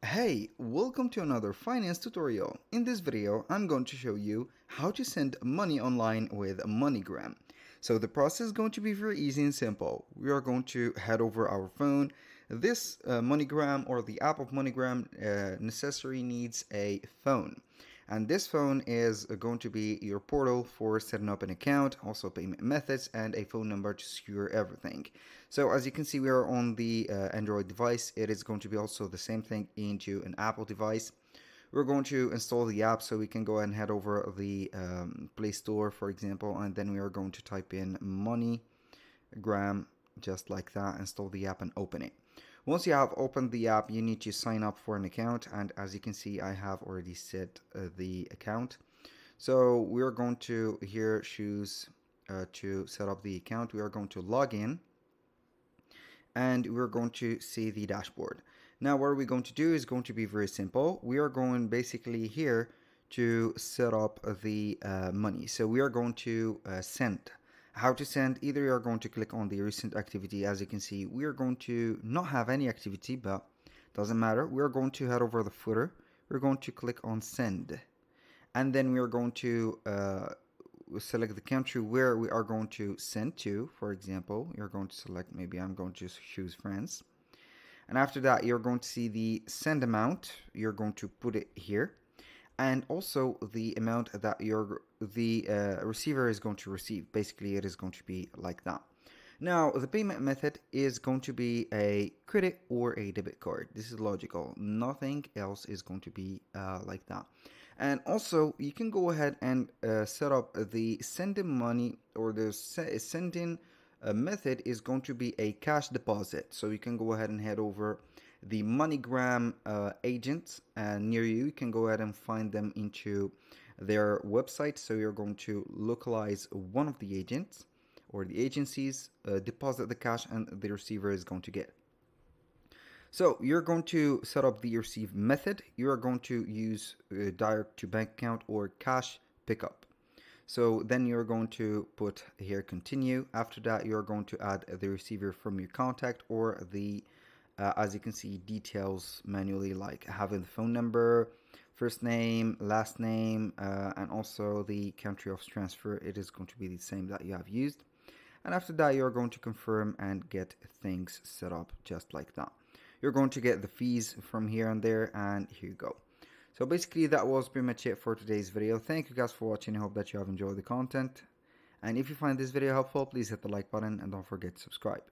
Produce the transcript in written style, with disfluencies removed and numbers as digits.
Hey, welcome to another finance tutorial. In this video, I'm going to show you how to send money online with MoneyGram. So the process is going to be very easy and simple. We are going to head over our phone. This MoneyGram or the app of MoneyGram necessarily needs a phone. And this phone is going to be your portal for setting up an account, also payment methods, and a phone number to secure everything. So as you can see, we are on the Android device. It is going to be also the same thing into an Apple device. We're going to install the app, so we can go ahead and head over the Play Store, for example, and then we are going to type in MoneyGram, just like that, install the app and open it. Once you have opened the app, you need to sign up for an account, and as you can see, I have already set the account. So we are going to here choose to set up the account. We are going to log in, and we're going to see the dashboard. Now what we're going to do is going to be very simple. We are going basically here to set up the money. So we are going to send. How to send? Either you are going to click on the recent activity. As you can see, we are going to not have any activity, but doesn't matter. We are going to head over the footer. We're going to click on send, and then we are going to select the country where we are going to send to. For example, you're going to select, maybe I'm going to just choose France. And after that, you're going to see the send amount. You're going to put it here, and also the amount that the receiver is going to receive. Basically, it is going to be like that. Now, the payment method is going to be a credit or a debit card. This is logical. Nothing else is going to be like that. And also, you can go ahead and set up the sending money, or the sending method is going to be a cash deposit. So you can go ahead and head over the MoneyGram agents near you. You can go ahead and find them into their website. So you're going to localize one of the agents or the agencies, deposit the cash, and the receiver is going to get. So you're going to set up the receive method. You are going to use direct to bank account or cash pickup. So then you're going to put here continue. After that, you're going to add the receiver from your contact, or the as you can see, details manually, like having the phone number, first name, last name, and also the country of transfer. It is going to be the same that you have used. And after that, you're going to confirm and get things set up just like that. You're going to get the fees from here and there, and here you go. So basically, that was pretty much it for today's video. Thank you guys for watching. I hope that you have enjoyed the content. And if you find this video helpful, please hit the like button and don't forget to subscribe.